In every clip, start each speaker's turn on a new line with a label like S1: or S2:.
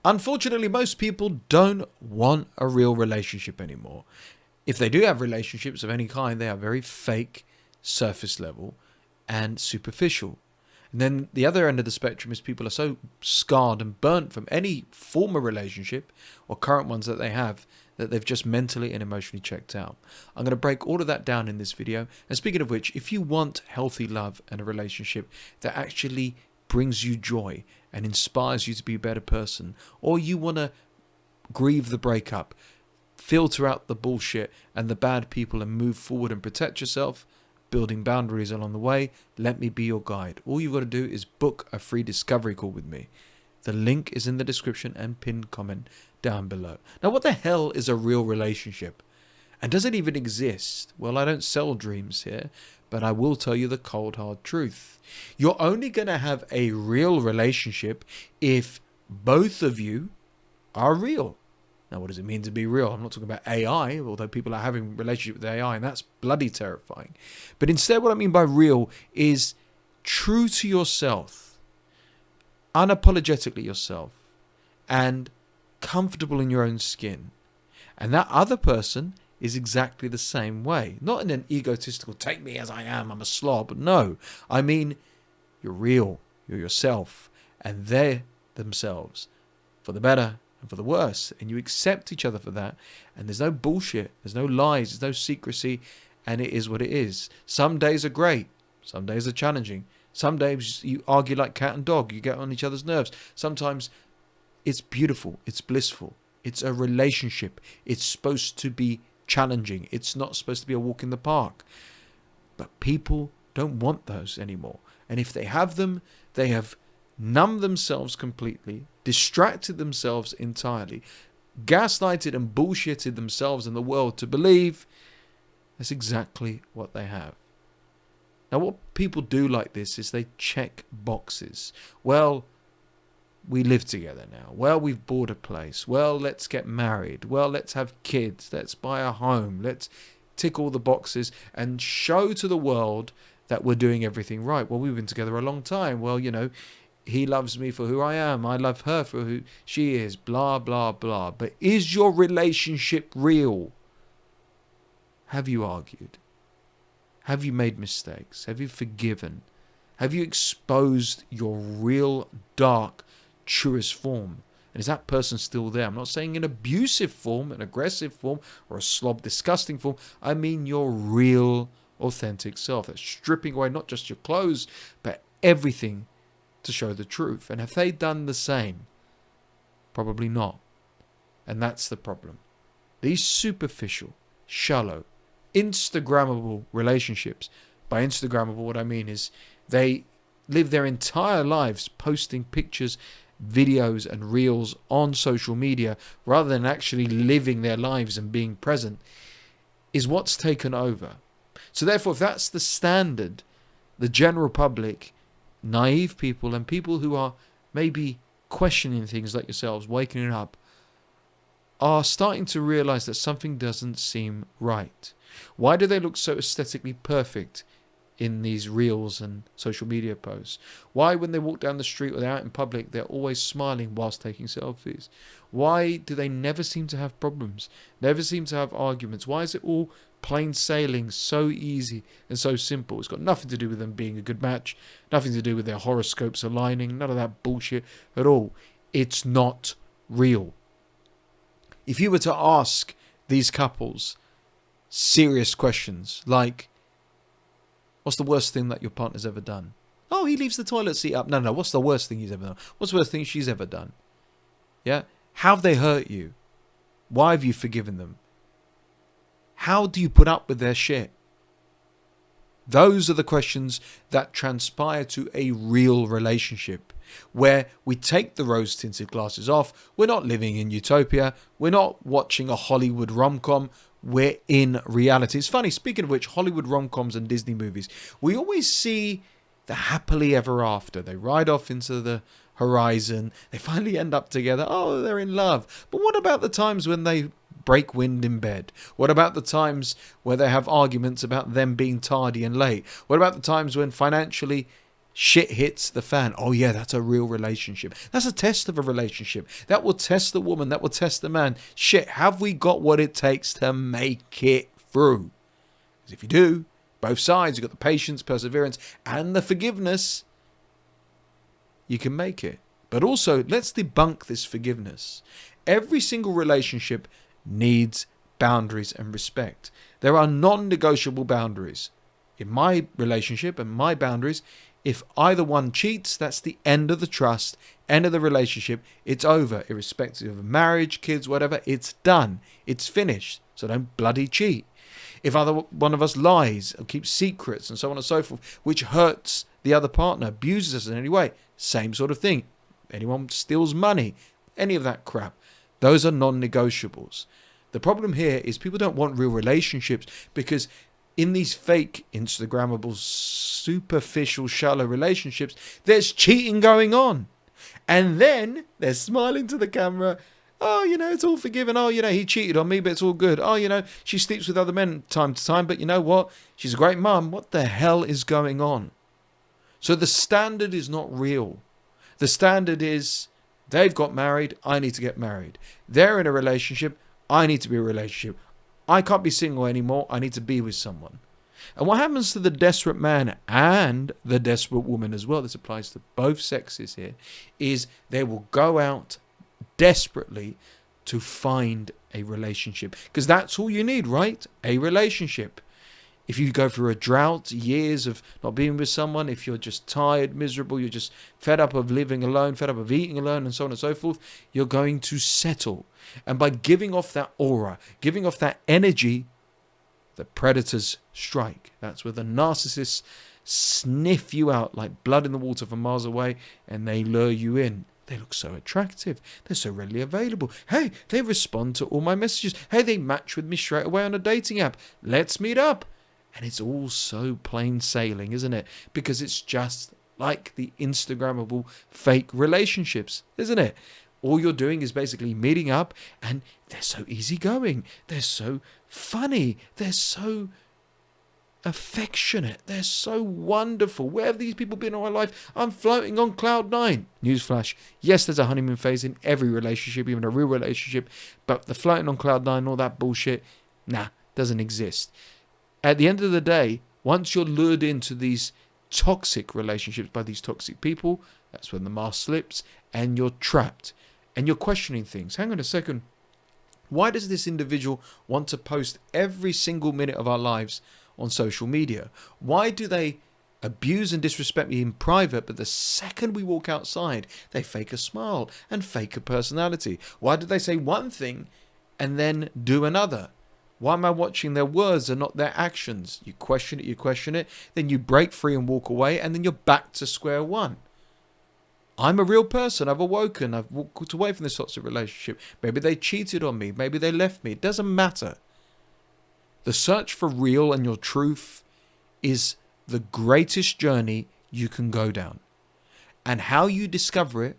S1: Unfortunately, most people don't want a real relationship anymore. If they do have relationships of any kind, they are very fake, surface level, and superficial. And then the other end of the spectrum is people are so scarred and burnt from any former relationship or current ones that they have that they've just mentally and emotionally checked out. I'm going to break all of that down in this video. And speaking of which, if you want healthy love and a relationship that actually brings you joy and inspires you to be a better person, or you want to grieve the breakup, filter out the bullshit and the bad people and move forward and protect yourself, building boundaries along the way, let me be your guide. All you've got to do is book a free discovery call with me. The link is in the description and pinned comment down below. Now, what the hell is a real relationship? And does it even exist? Well, I don't sell dreams here, but I will tell you the cold hard truth. You're only going to have a real relationship if both of you are real. Now, what does it mean to be real? I'm not talking about AI, although people are having a relationship with AI, and that's bloody terrifying. But instead, what I mean by real is true to yourself, unapologetically yourself, and comfortable in your own skin. And that other person is exactly the same way. Not in an egotistical, take me as I am, I'm a slob. No, I mean, you're real, you're yourself, and they're themselves, for the better and for the worse, and you accept each other for that, and there's no bullshit, there's no lies, there's no secrecy, and it is what it is. Some days are great, some days are challenging, some days you argue like cat and dog, you get on each other's nerves. Sometimes it's beautiful, it's blissful, it's a relationship, it's supposed to be challenging, it's not supposed to be a walk in the park. But people don't want those anymore, and if they have them, they have numbed themselves completely, distracted themselves entirely, gaslighted and bullshitted themselves and the world to believe that's exactly what they have. Now, what people do like this is they check boxes. Well, we live together now. Well, we've bought a place. Well, let's get married. Well, let's have kids. Let's buy a home. Let's tick all the boxes and show to the world that we're doing everything right. Well, we've been together a long time. Well, you know, he loves me for who I am. I love her for who she is. Blah, blah, blah. But is your relationship real? Have you argued? Have you made mistakes? Have you forgiven? Have you exposed your real, dark, truest form? And is that person still there? I'm not saying an abusive form, an aggressive form, or a slob, disgusting form. I mean your real, authentic self. That's stripping away not just your clothes, but everything to show the truth. And have they done the same? Probably not. And that's the problem. These superficial, shallow, Instagrammable relationships. By Instagrammable, what I mean is they live their entire lives posting pictures, videos and reels on social media rather than actually living their lives and being present, is what's taken over. So therefore, if that's the standard, the general public, naive people and people who are maybe questioning things like yourselves, waking up, are starting to realize that something doesn't seem right. Why do they look so aesthetically perfect in these reels and social media posts? Why, when they walk down the street or they're out in public, they're always smiling whilst taking selfies? Why do they never seem to have problems? Never seem to have arguments? Why is it all plain sailing, so easy and so simple? It's got nothing to do with them being a good match, nothing to do with their horoscopes aligning, none of that bullshit at all. It's not real. If you were to ask these couples serious questions like, what's the worst thing that your partner's ever done? Oh, he leaves the toilet seat up. No, what's the worst thing he's ever done? What's the worst thing she's ever done? Yeah? How have they hurt you? Why have you forgiven them? How do you put up with their shit? Those are the questions that transpire to a real relationship, where we take the rose-tinted glasses off. We're not living in utopia. We're not watching a Hollywood rom-com. We're in reality. It's funny, speaking of which, Hollywood rom-coms and Disney movies, we always see the happily ever after. They ride off into the horizon. They finally end up together. Oh, they're in love. But what about the times when they break wind in bed? What about the times where they have arguments about them being tardy and late? What about the times when financially Shit hits the fan. Oh yeah, that's a real relationship. That's a test of a relationship. That will test the woman. That will test the man. Shit, have we got what it takes to make it through? Because if you do, both sides, you've got the patience, perseverance, and the forgiveness, you can make it. But also, let's debunk this forgiveness. Every single relationship needs boundaries and respect. There are non-negotiable boundaries. In my relationship and my boundaries, if either one cheats, that's the end of the trust, end of the relationship. It's over, irrespective of marriage, kids, whatever. It's done. It's finished. So don't bloody cheat. If either one of us lies or keeps secrets and so on and so forth, which hurts the other partner, abuses us in any way, same sort of thing. Anyone steals money, any of that crap. Those are non-negotiables. The problem here is people don't want real relationships because in these fake, Instagrammable, superficial, shallow relationships, there's cheating going on. And then they're smiling to the camera. Oh, it's all forgiven. Oh, he cheated on me, but it's all good. Oh, she sleeps with other men time to time, but you know what? She's a great mum. What the hell is going on? So the standard is not real. The standard is they've got married. I need to get married. They're in a relationship. I need to be in a relationship. I can't be single anymore. I need to be with someone. And what happens to the desperate man and the desperate woman as well, this applies to both sexes here, is they will go out desperately to find a relationship. Because that's all you need, right? A relationship. If you go through a drought, years of not being with someone, if you're just tired, miserable, you're just fed up of living alone, fed up of eating alone, and so on and so forth, you're going to settle. And by giving off that aura, giving off that energy, the predators strike. That's where the narcissists sniff you out like blood in the water from miles away, and they lure you in. They look so attractive. They're so readily available. Hey, they respond to all my messages. Hey, they match with me straight away on a dating app. Let's meet up. And it's all so plain sailing, isn't it? Because it's just like the Instagrammable fake relationships, isn't it? All you're doing is basically meeting up, and they're so easygoing. They're so funny. They're so affectionate. They're so wonderful. Where have these people been all my life? I'm floating on cloud nine. Newsflash. Yes, there's a honeymoon phase in every relationship, even a real relationship. But the floating on cloud nine, all that bullshit, doesn't exist. At the end of the day, once you're lured into these toxic relationships by these toxic people, that's when the mask slips and you're trapped. And you're questioning things. Hang on a second. Why does this individual want to post every single minute of our lives on social media? Why do they abuse and disrespect me in private, but the second we walk outside, they fake a smile and fake a personality? Why do they say one thing and then do another? Why am I watching their words and not their actions? You question it, then you break free and walk away, and then you're back to square one. I'm a real person. I've awoken. I've walked away from this toxic relationship. Maybe they cheated on me. Maybe they left me. It doesn't matter. The search for real and your truth is the greatest journey you can go down. And how you discover it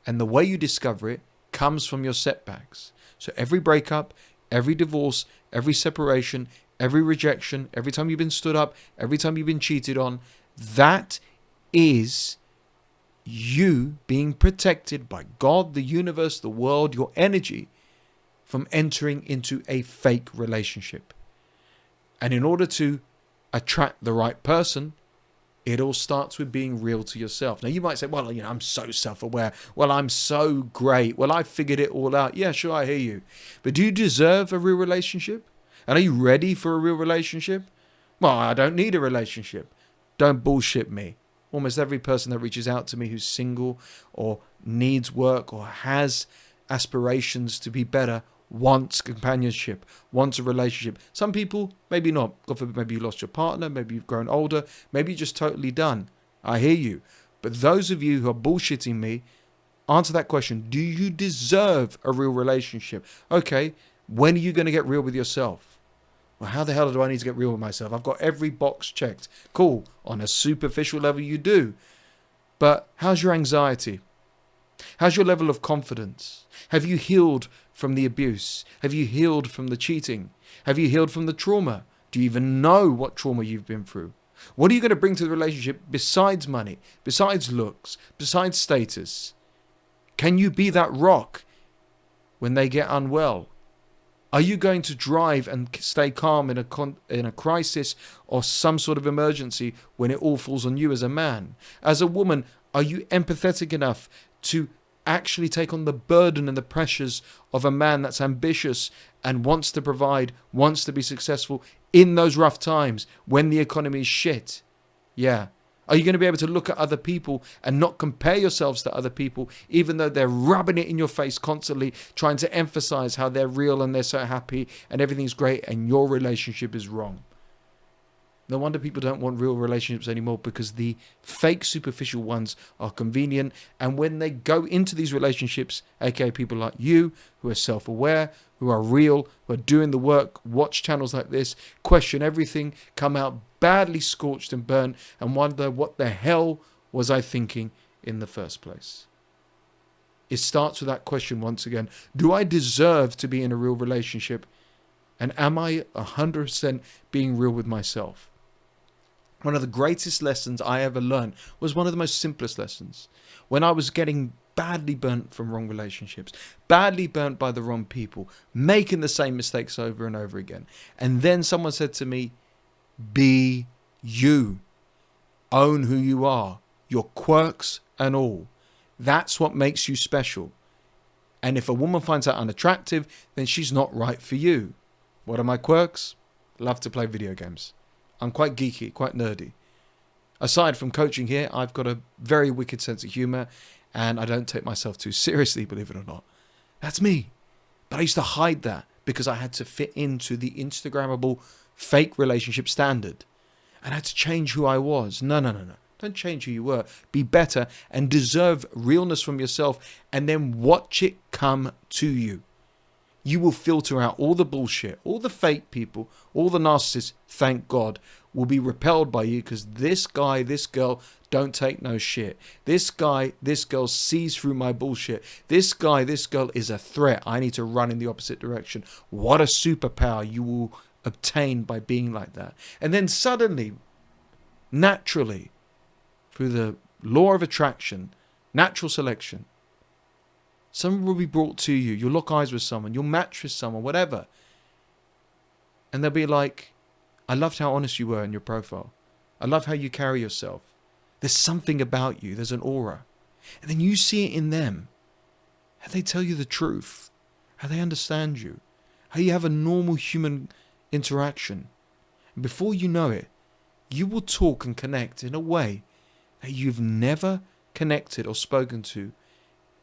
S1: and the way you discover it comes from your setbacks. So every breakup, every divorce, every separation, every rejection, every time you've been stood up, every time you've been cheated on, that is you being protected by God, the universe, the world, your energy from entering into a fake relationship. And in order to attract the right person, it all starts with being real to yourself. Now, you might say, well, I'm so self-aware. Well, I'm so great. Well, I figured it all out. Yeah, sure, I hear you. But do you deserve a real relationship? And are you ready for a real relationship? Well, I don't need a relationship. Don't bullshit me. Almost every person that reaches out to me who's single or needs work or has aspirations to be better wants companionship, wants a relationship. Some people, maybe not. God forbid, maybe you lost your partner, maybe you've grown older, maybe you're just totally done. I hear you. But those of you who are bullshitting me, answer that question. Do you deserve a real relationship? Okay, when are you going to get real with yourself? Well, how the hell do I need to get real with myself? I've got every box checked. Cool. On a superficial level, you do. But how's your anxiety? How's your level of confidence? Have you healed from the abuse? Have you healed from the cheating? Have you healed from the trauma? Do you even know what trauma you've been through? What are you going to bring to the relationship besides money, besides looks, besides status? Can you be that rock when they get unwell? Are you going to drive and stay calm in a crisis or some sort of emergency when it all falls on you as a man? As a woman, are you empathetic enough to actually take on the burden and the pressures of a man that's ambitious and wants to provide, wants to be successful in those rough times when the economy is shit? Yeah. Are you going to be able to look at other people and not compare yourselves to other people, even though they're rubbing it in your face constantly, trying to emphasize how they're real and they're so happy and everything's great and your relationship is wrong? No wonder people don't want real relationships anymore, because the fake superficial ones are convenient. And when they go into these relationships, aka people like you, who are self-aware, who are real, who are doing the work, watch channels like this, question everything, come out badly scorched and burnt, and wonder what the hell was I thinking in the first place? It starts with that question once again. Do I deserve to be in a real relationship? And am I 100% being real with myself? One of the greatest lessons I ever learned was one of the most simplest lessons. When I was getting badly burnt from wrong relationships, badly burnt by the wrong people, making the same mistakes over and over again. And then someone said to me, be you. Own who you are, your quirks and all. That's what makes you special. And if a woman finds that unattractive, then she's not right for you. What are my quirks? Love to play video games. I'm quite geeky, quite nerdy. Aside from coaching here, I've got a very wicked sense of humor, and I don't take myself too seriously, believe it or not. That's me. But I used to hide that because I had to fit into the Instagrammable fake relationship standard. And I had to change who I was. No. Don't change who you were. Be better and deserve realness from yourself, and then watch it come to you. You will filter out all the bullshit, all the fake people, all the narcissists, thank God, will be repelled by you, because this guy, this girl don't take no shit. This guy, this girl sees through my bullshit. This guy, this girl is a threat. I need to run in the opposite direction. What a superpower you will obtain by being like that. And then suddenly, naturally, through the law of attraction, natural selection, someone will be brought to you. You'll lock eyes with someone. You'll match with someone, whatever. And they'll be like, I loved how honest you were in your profile. I love how you carry yourself. There's something about you. There's an aura. And then you see it in them. How they tell you the truth. How they understand you. How you have a normal human interaction. And before you know it, you will talk and connect in a way that you've never connected or spoken to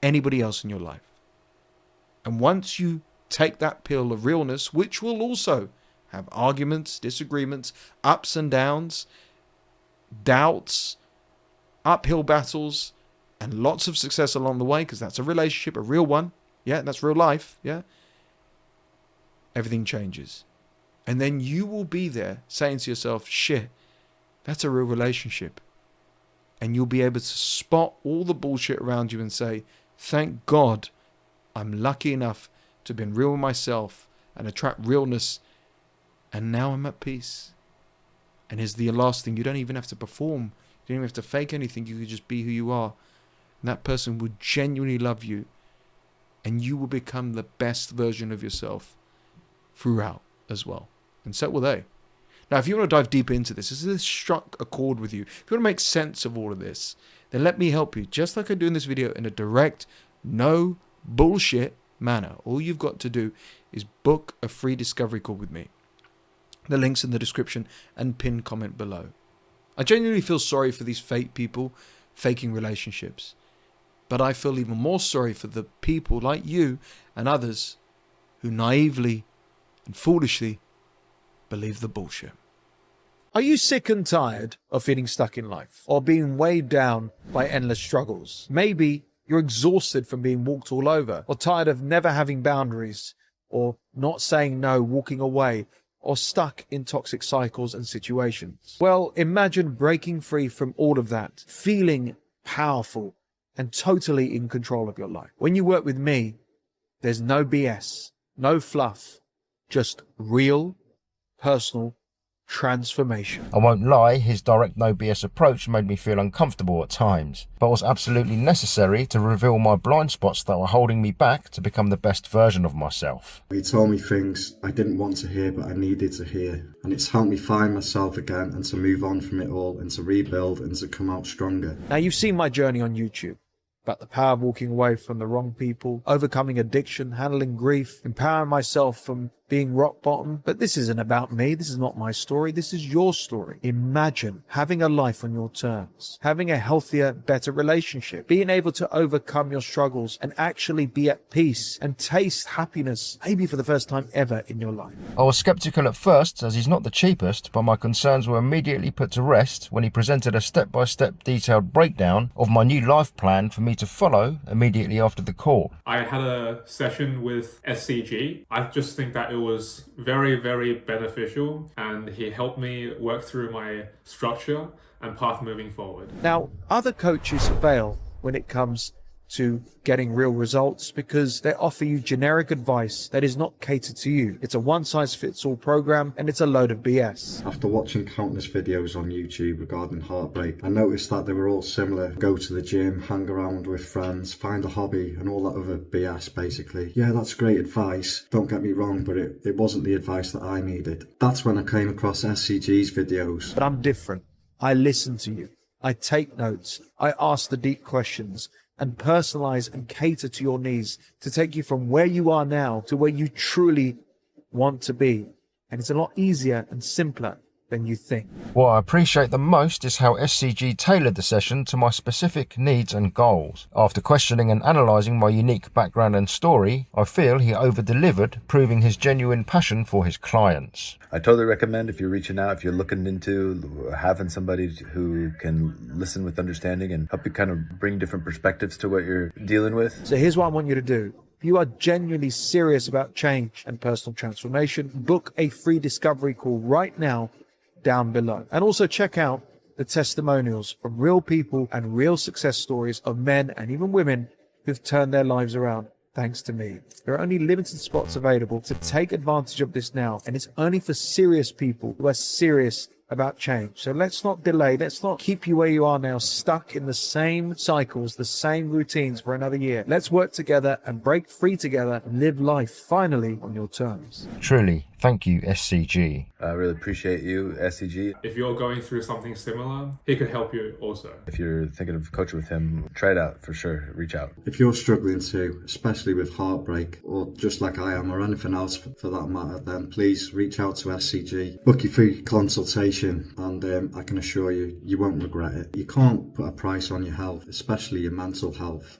S1: anybody else in your life. And once you take that pill of realness, which will also have arguments, disagreements, ups and downs, doubts, uphill battles, and lots of success along the way, because that's a relationship, a real one. Yeah, that's real life. Yeah. Everything changes. And then you will be there saying to yourself, shit, that's a real relationship. And you'll be able to spot all the bullshit around you and say, thank God I'm lucky enough to have been real with myself and attract realness. And now I'm at peace. And here's the last thing. You don't even have to perform. You don't even have to fake anything. You can just be who you are. And that person will genuinely love you. And you will become the best version of yourself throughout as well. And so will they. Now, if you want to dive deeper into this, if this struck a chord with you, if you want to make sense of all of this, then let me help you, just like I do in this video, in a direct, no bullshit manner. All you've got to do is book a free discovery call with me. The link's in the description and pinned comment below. I genuinely feel sorry for these fake people faking relationships. But I feel even more sorry for the people like you and others who naively and foolishly believe the bullshit. Are you sick and tired of feeling stuck in life or being weighed down by endless struggles? Maybe you're exhausted from being walked all over, or tired of never having boundaries, or not saying no, walking away, or stuck in toxic cycles and situations. Well, imagine breaking free from all of that, feeling powerful and totally in control of your life. When you work with me, there's no BS, no fluff, just real, personal transformation.
S2: I won't lie, his direct no BS approach made me feel uncomfortable at times, but was absolutely necessary to reveal my blind spots that were holding me back to become the best version of myself.
S3: He told me things I didn't want to hear but I needed to hear, and it's helped me find myself again and to move on from it all and to rebuild and to come out stronger.
S1: Now, you've seen my journey on YouTube about the power of walking away from the wrong people, overcoming addiction, handling grief, empowering myself from being rock bottom. But this isn't about me. This is not my story. This is your story. Imagine having a life on your terms, having a healthier, better relationship, being able to overcome your struggles and actually be at peace and taste happiness, maybe for the first time ever in your life.
S2: I was skeptical at first, as he's not the cheapest, but my concerns were immediately put to rest when he presented a step-by-step detailed breakdown of my new life plan for me to follow immediately after the call.
S4: I had a session with SCG. I just think that it was very, very beneficial, and he helped me work through my structure and path moving forward.
S1: Now, other coaches fail when it comes to getting real results because they offer you generic advice that is not catered to you. It's a one-size-fits-all program, and it's a load of BS.
S3: After watching countless videos on YouTube regarding heartbreak, I noticed that they were all similar. Go to the gym, hang around with friends, find a hobby, and all that other BS basically. Yeah, that's great advice, don't get me wrong, but it wasn't the advice that I needed. That's when I came across SCG's videos.
S1: But I'm different. I listen to you. I take notes. I ask the deep questions and personalize and cater to your needs to take you from where you are now to where you truly want to be. And it's a lot easier and simpler than you think.
S2: What I appreciate the most is how SCG tailored the session to my specific needs and goals. After questioning and analysing my unique background and story, I feel he over-delivered, proving his genuine passion for his clients.
S5: I totally recommend, if you're reaching out, if you're looking into having somebody who can listen with understanding and help you kind of bring different perspectives to what you're dealing with.
S1: So here's what I want you to do. If you are genuinely serious about change and personal transformation, book a free discovery call right now down below. And also check out the testimonials from real people and real success stories of men and even women who've turned their lives around thanks to me. There are only limited spots available, to take advantage of this now, and it's only for serious people who are serious about change. So let's not delay. Let's not keep you where you are now, stuck in the same cycles, the same routines for another year. Let's work together and break free together and live life finally on your terms.
S2: Truly, thank you, SCG.
S5: I really appreciate you, SCG.
S4: If you're going through something similar, he could help you also.
S5: If you're thinking of coaching with him, try it out for sure. Reach out.
S3: If you're struggling too, especially with heartbreak, or just like I am, or anything else for that matter, then please reach out to SCG. Book your free consultation, and I can assure you, you won't regret it. You can't put a price on your health, especially your mental health.